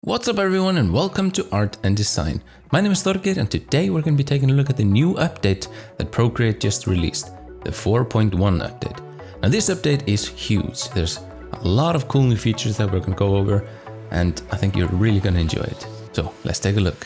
What's up everyone and welcome to Art and Design. My name is Thorgeir and today we're going to be taking a look at the new update that Procreate just released, the 4.1 update. Now this update is huge. There's a lot of cool new features that we're going to go over and I think you're really going to enjoy it. So let's take a look.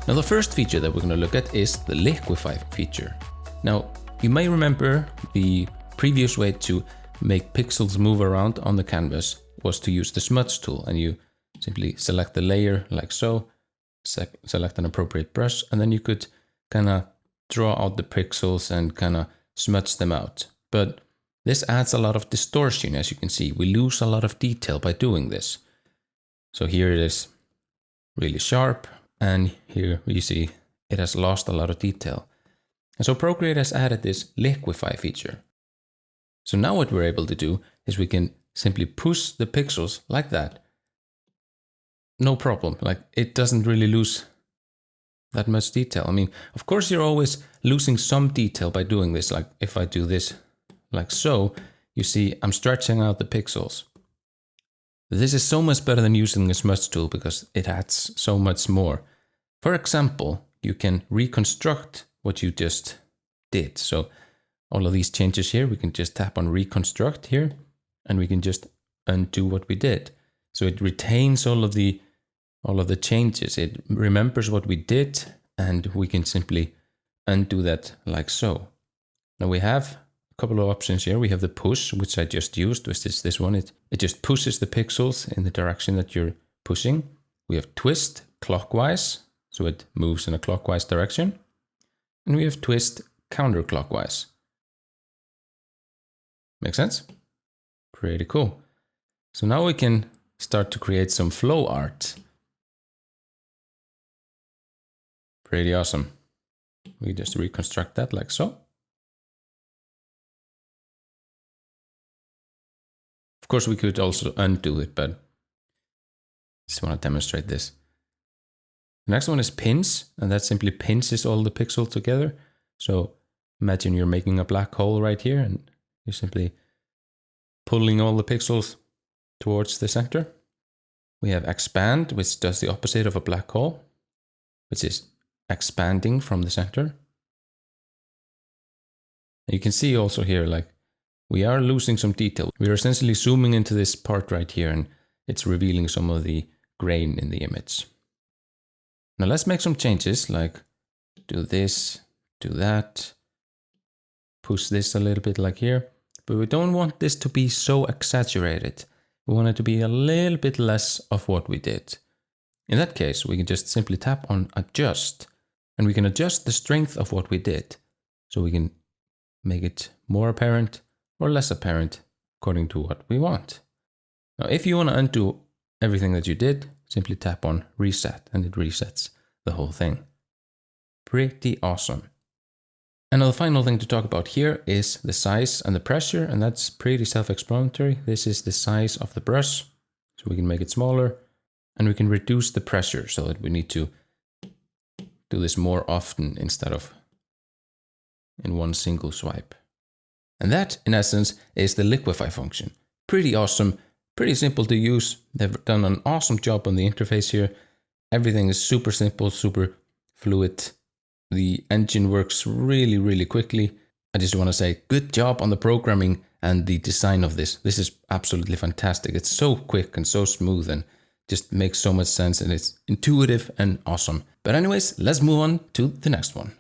Now the first feature that we're going to look at is the Liquify feature. Now you may remember the previous way to make pixels move around on the canvas was to use the smudge tool, and you simply select the layer like so, select an appropriate brush, and then you could kind of draw out the pixels and kind of smudge them out. But this adds a lot of distortion. As you can see, we lose a lot of detail by doing this. So here it is really sharp. And here you see it has lost a lot of detail. And so Procreate has added this Liquify feature. So now what we're able to do is we can simply push the pixels like that. No problem, like it doesn't really lose that much detail. I mean, of course you're always losing some detail by doing this. Like if I do this like so, you see I'm stretching out the pixels. This is so much better than using a smudge tool because it adds so much more. For example, you can reconstruct what you just did. So all of these changes here, we can just tap on reconstruct here and we can just undo what we did. So it retains all of the changes. It remembers what we did and we can simply undo that like so. Now we have couple of options here. We have the push, which I just used, which is this one. It just pushes the pixels in the direction that you're pushing. We have twist clockwise, so it moves in a clockwise direction. And we have twist counterclockwise. Make sense? Pretty cool. So now we can start to create some flow art. Pretty awesome. We just reconstruct that like so. Of course, we could also undo it, but I just want to demonstrate this. The next one is pins, and that simply pinches all the pixels together. So imagine you're making a black hole right here, and you're simply pulling all the pixels towards the center. We have expand, which does the opposite of a black hole, which is expanding from the center. And you can see also here, like, we are losing some detail. We are essentially zooming into this part right here and it's revealing some of the grain in the image. Now let's make some changes, like do this, do that, push this a little bit like here. But we don't want this to be so exaggerated. We want it to be a little bit less of what we did. In that case, we can just simply tap on adjust and we can adjust the strength of what we did. So we can make it more apparent or less apparent according to what we want. Now, if you want to undo everything that you did, simply tap on reset and it resets the whole thing. Pretty awesome. And now the final thing to talk about here is the size and the pressure, and that's pretty self-explanatory. This is the size of the brush, so we can make it smaller and we can reduce the pressure so that we need to do this more often instead of in one single swipe. And that, in essence, is the Liquify function. Pretty awesome, pretty simple to use. They've done an awesome job on the interface here. Everything is super simple, super fluid. The engine works really, really quickly. I just want to say good job on the programming and the design of this. This is absolutely fantastic. It's so quick and so smooth and just makes so much sense and it's intuitive and awesome. But anyways, let's move on to the next one.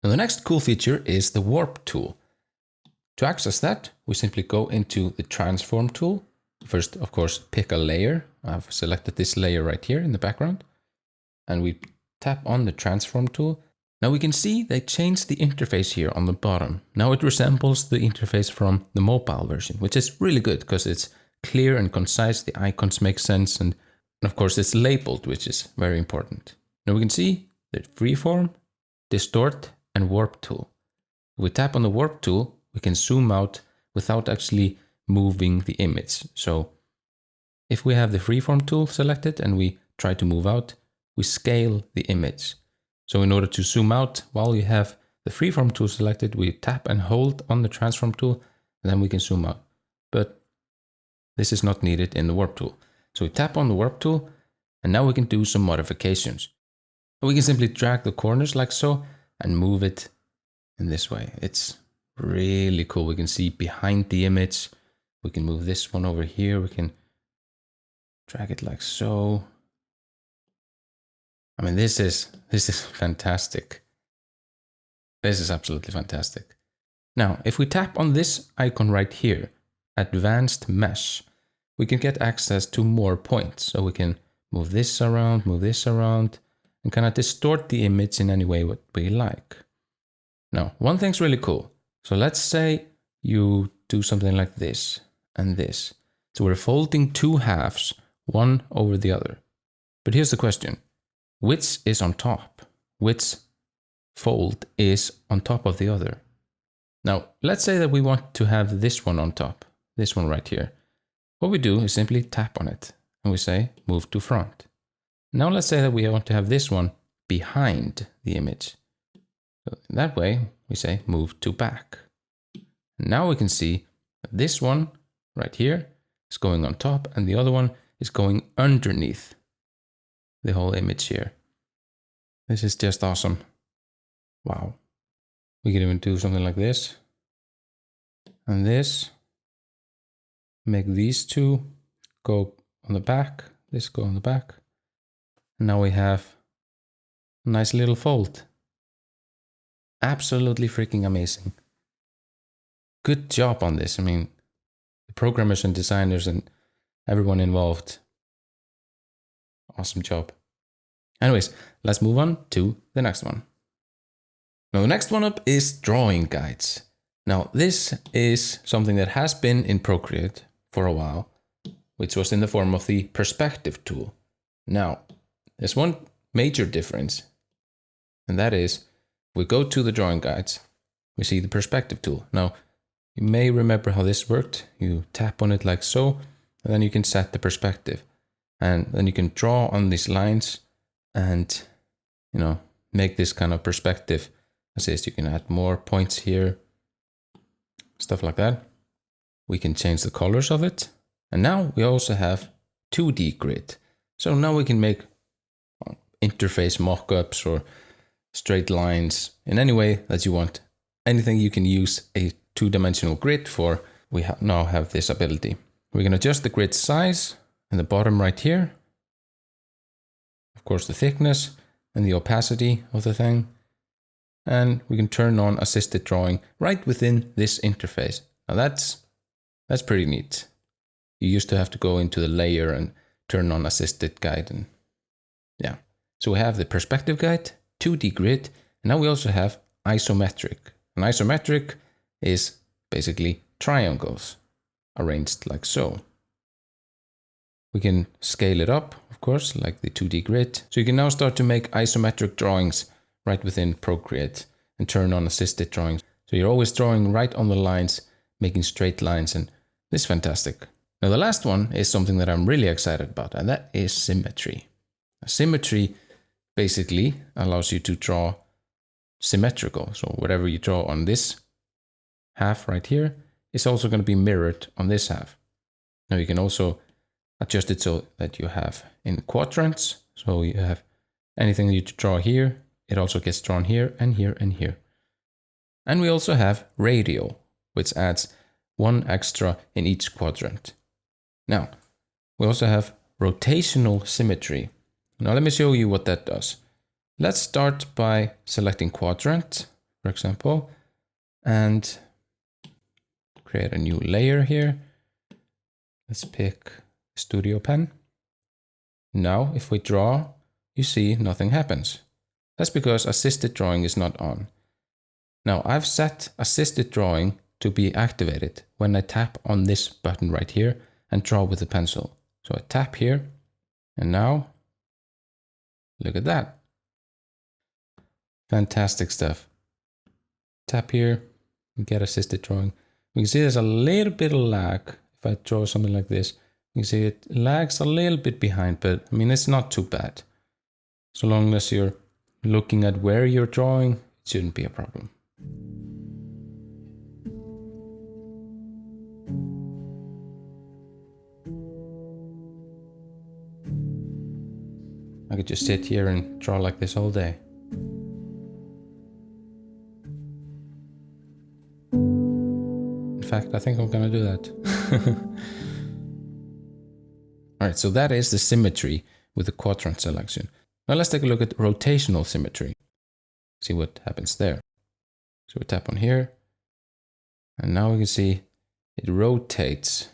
Now the next cool feature is the warp tool. To access that, we simply go into the transform tool. First, of course, pick a layer. I've selected this layer right here in the background. And we tap on the transform tool. Now we can see they changed the interface here on the bottom. Now it resembles the interface from the mobile version, which is really good because it's clear and concise. The icons make sense. And of course, it's labeled, which is very important. Now we can see the freeform, distort, and warp tool. If we tap on the warp tool, we can zoom out without actually moving the image. So if we have the freeform tool selected and we try to move out, we scale the image. So in order to zoom out while you have the freeform tool selected, we tap and hold on the transform tool, and then we can zoom out. But this is not needed in the warp tool. So we tap on the warp tool, and now we can do some modifications. We can simply drag the corners like so and move it in this way. It's really cool. We can see behind the image. We can move this one over here. We can drag it like so. I mean, this is fantastic. This is absolutely fantastic. Now, if we tap on this icon right here, Advanced Mesh, we can get access to more points. So we can move this around, and kind of distort the image in any way what we like. Now, one thing's really cool. So let's say you do something like this and this. So we're folding two halves, one over the other. But here's the question. Which is on top? Which fold is on top of the other? Now, let's say that we want to have this one on top, this one right here. What we do is simply tap on it and we say move to front. Now let's say that we want to have this one behind the image. So that way we say move to back. Now we can see that this one right here is going on top and the other one is going underneath the whole image here. This is just awesome. Wow. We can even do something like this and this. Make these two go on the back, this go on the back. And now we have a nice little fold. Absolutely freaking amazing. Good job on this. I mean, the programmers and designers and everyone involved. Awesome job. Anyways, let's move on to the next one. Now, the next one up is drawing guides. Now, this is something that has been in Procreate for a while, which was in the form of the perspective tool. Now, there's one major difference, and that is we go to the drawing guides, we see the perspective tool. Now, you may remember how this worked. You tap on it like so, and then you can set the perspective. And then you can draw on these lines and, you know, make this kind of perspective assist. You can add more points here, stuff like that. We can change the colors of it. And now we also have 2D grid. So now we can make interface mockups or straight lines in any way that you want. Anything you can use a two-dimensional grid for, we now have this ability. We can adjust the grid size in the bottom right here. Of course, the thickness and the opacity of the thing. And we can turn on assisted drawing right within this interface. Now that's pretty neat. You used to have to go into the layer and turn on assisted guide. And yeah. So we have the perspective guide, 2D grid, and now we also have isometric. And isometric is basically triangles arranged like so. We can scale it up, of course, like the 2D grid. So you can now start to make isometric drawings right within Procreate and turn on assisted drawings. So you're always drawing right on the lines, making straight lines, and this is fantastic. Now the last one is something that I'm really excited about, and that is Symmetry. Symmetry basically allows you to draw symmetrical. So whatever you draw on this half right here is also going to be mirrored on this half. Now you can also adjust it so that you have in quadrants. So you have anything that you draw here, it also gets drawn here and here and here. And we also have radial, which adds one extra in each quadrant. Now, we also have rotational symmetry. Now let me show you what that does. Let's start by selecting quadrant, for example, and create a new layer here. Let's pick Studio Pen. Now, if we draw, you see nothing happens. That's because assisted drawing is not on. Now, I've set assisted drawing to be activated when I tap on this button right here and draw with the pencil. So I tap here, and now, look at that. Fantastic stuff. Tap here, and get assisted drawing. We can see there's a little bit of lag if I draw something like this, You see it lags a little bit behind, but I mean, it's not too bad. So long as you're looking at where you're drawing, it shouldn't be a problem. I could just sit here and draw like this all day. In fact, I think I'm gonna do that. Alright, so that is the symmetry with the quadrant selection. Now let's take a look at rotational symmetry. See what happens there. So we tap on here, and now we can see it rotates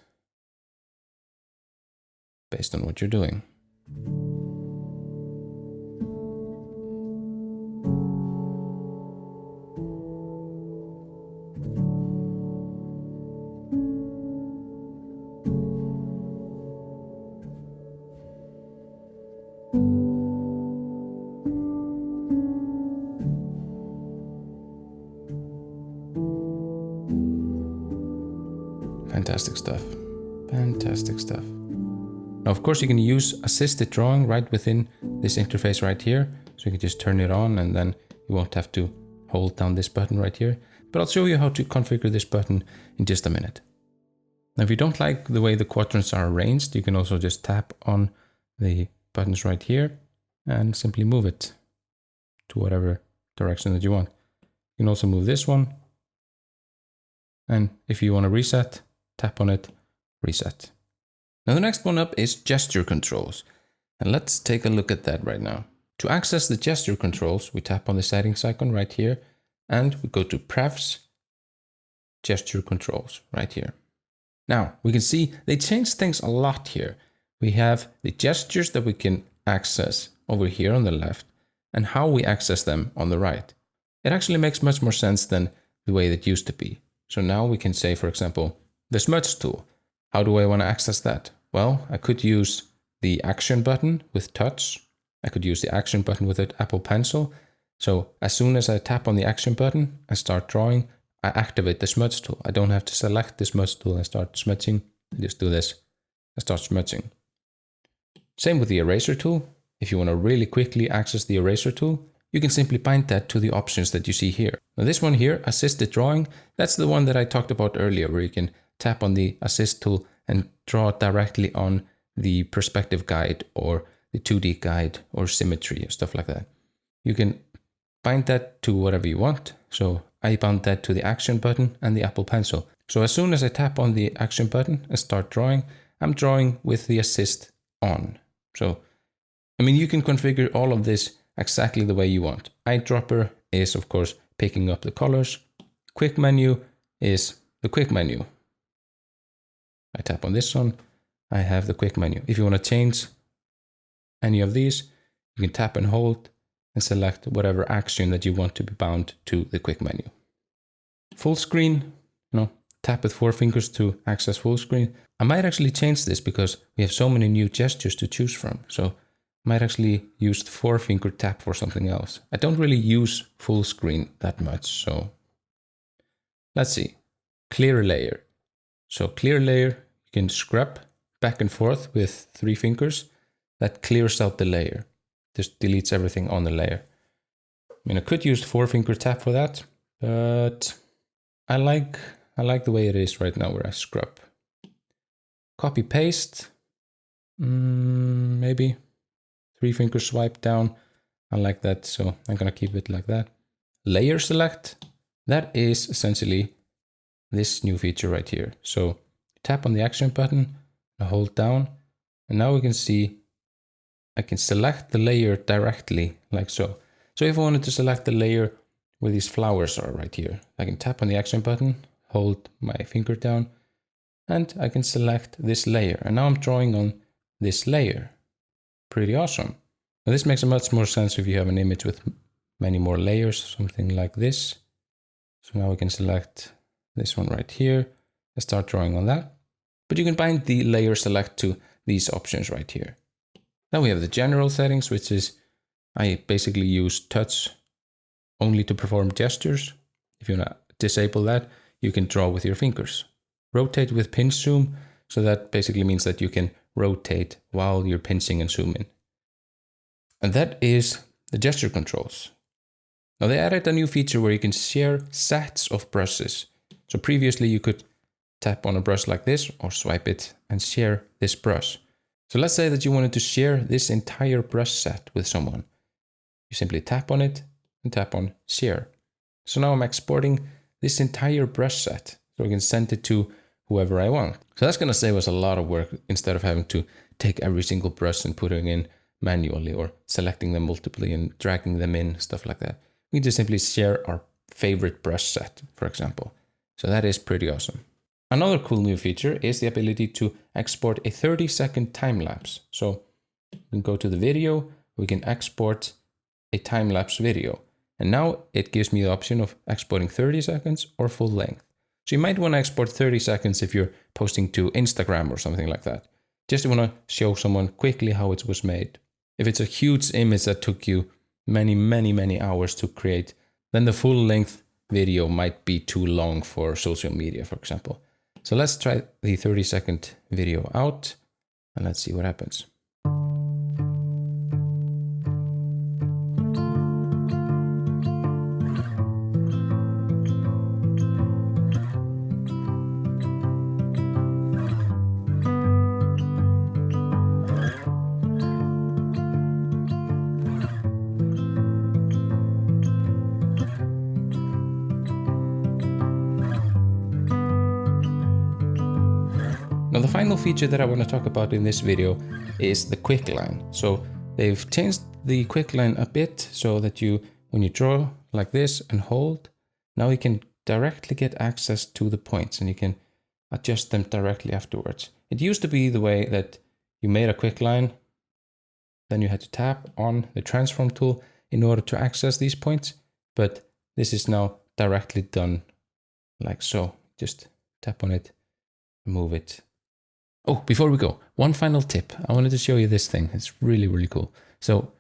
based on what you're doing. Fantastic stuff. Fantastic stuff. Now, of course, you can use assisted drawing right within this interface right here. So you can just turn it on and then you won't have to hold down this button right here. But I'll show you how to configure this button in just a minute. Now, if you don't like the way the quadrants are arranged, you can also just tap on the buttons right here and simply move it to whatever direction that you want. You can also move this one. And if you want to reset, tap on it, reset. Now the next one up is gesture controls. And let's take a look at that right now. To access the gesture controls, we tap on the settings icon right here and we go to Prefs, gesture controls right here. Now we can see they changed things a lot here. We have the gestures that we can access over here on the left and how we access them on the right. It actually makes much more sense than the way it used to be. So now we can say, for example, the smudge tool. How do I want to access that? Well, I could use the action button with touch. I could use the action button with an Apple Pencil. So as soon as I tap on the action button and start drawing, I activate the smudge tool. I don't have to select the smudge tool and start smudging. I just do this and start smudging. Same with the eraser tool. If you want to really quickly access the eraser tool, you can simply bind that to the options that you see here. Now this one here, assisted drawing, that's the one that I talked about earlier, where you can tap on the assist tool and draw directly on the perspective guide or the 2D guide or symmetry or stuff like that. You can bind that to whatever you want. So I bound that to the action button and the Apple Pencil. So as soon as I tap on the action button and start drawing, I'm drawing with the assist on. So, I mean, you can configure all of this exactly the way you want. Eyedropper is, of course, picking up the colors. Quick menu is the quick menu. I tap on this one, I have the quick menu. If you want to change any of these, you can tap and hold and select whatever action that you want to be bound to the quick menu. Full screen, tap with 4 fingers to access full screen. I might actually change this because we have so many new gestures to choose from. So I might actually use the 4-finger tap for something else. I don't really use full screen that much, so let's see. Clear layer. So clear layer, you can scrub back and forth with 3 fingers. That clears out the layer. Just deletes everything on the layer. I mean, I could use the 4-finger tap for that, but I like the way it is right now where I scrub. Copy paste, maybe 3-finger swipe down. I like that, so I'm gonna keep it like that. Layer select, that is essentially this new feature right here. So tap on the action button, hold down, and now we can see I can select the layer directly like so. So if I wanted to select the layer where these flowers are right here, I can tap on the action button, hold my finger down, and I can select this layer. And now I'm drawing on this layer. Pretty awesome. Now this makes much more sense if you have an image with many more layers, something like this. So now we can select this one right here and start drawing on that. But you can bind the layer select to these options right here. Now we have the general settings, which is I basically use touch only to perform gestures. If you want to disable that, you can draw with your fingers. Rotate with pinch zoom. So that basically means that you can rotate while you're pinching and zooming. And that is the gesture controls. Now they added a new feature where you can share sets of brushes. So previously you could tap on a brush like this or swipe it and share this brush. So let's say that you wanted to share this entire brush set with someone. You simply tap on it and tap on share. So now I'm exporting this entire brush set so I can send it to whoever I want. So that's going to save us a lot of work instead of having to take every single brush and putting in manually or selecting them multiply and dragging them in, stuff like that. We just simply share our favorite brush set, for example. So that is pretty awesome. Another cool new feature is the ability to export a 30-second time lapse. So we can go to the video, we can export a time lapse video. And now it gives me the option of exporting 30 seconds or full length. So you might want to export 30 seconds if you're posting to Instagram or something like that. Just want to show someone quickly how it was made. If it's a huge image that took you many hours to create, then the full length video might be too long for social media, for example. So let's try the 30-second video out and let's see what happens. Now the final feature that I want to talk about in this video is the quick line. So they've changed the quick line a bit so that when you draw like this and hold, now you can directly get access to the points and you can adjust them directly afterwards. It used to be the way that you made a quick line, then you had to tap on the transform tool in order to access these points, but this is now directly done like so. Just tap on it, move it. Oh, before we go, one final tip. I wanted to show you this thing. It's really cool. So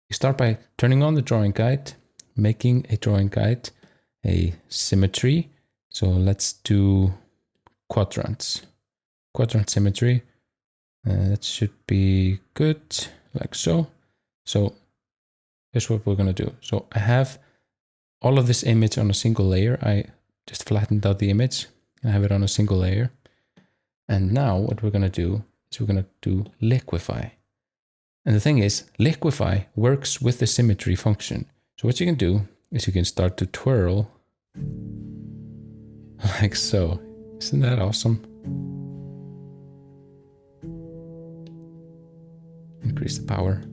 you start by turning on the drawing guide, making a drawing guide, a symmetry. So let's do quadrants. Quadrant symmetry. That should be good, like so. So here's what we're going to do. So I have all of this image on a single layer. I just flattened out the image and have it on a single layer. And now what we're going to do is we're going to do Liquify. And the thing is, Liquify works with the symmetry function. So what you can do is you can start to twirl like so. Isn't that awesome? Increase the power.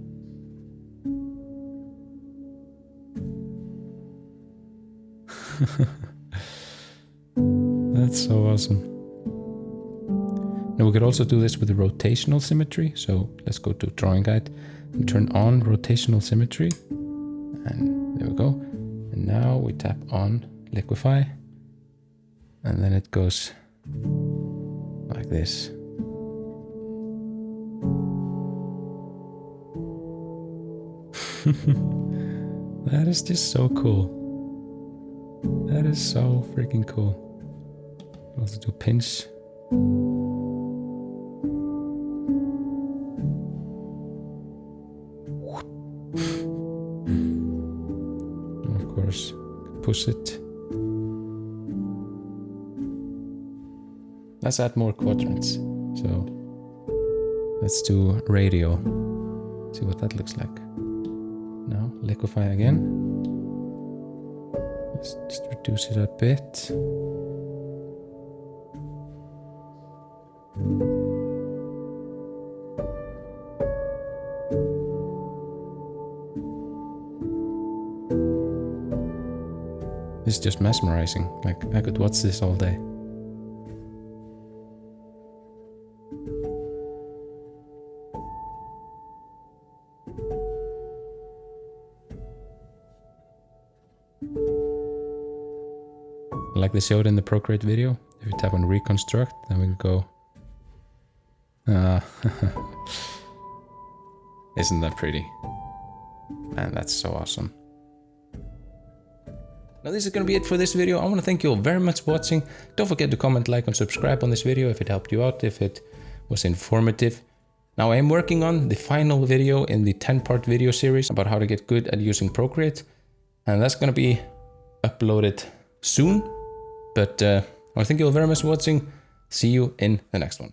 That's so awesome. Now we could also do this with the rotational symmetry. So let's go to drawing guide and turn on rotational symmetry. And there we go. And now we tap on Liquify. And then it goes like this. That is just so cool. That is so freaking cool. Also do pinch. And of course, push it. Let's add more quadrants. So let's do radio. See what that looks like. Now Liquify again. Let's just reduce it a bit. This is just mesmerizing. Like, I could watch this all day. Like they showed in the Procreate video, if you tap on reconstruct, then we go. Isn't that pretty? Man, that's so awesome. Now this is going to be it for this video. I want to thank you all very much for watching. Don't forget to comment, like, and subscribe on this video if it helped you out, if it was informative. Now I am working on the final video in the 10-part video series about how to get good at using Procreate. And that's going to be uploaded soon. But I thank you all very much for watching. See you in the next one.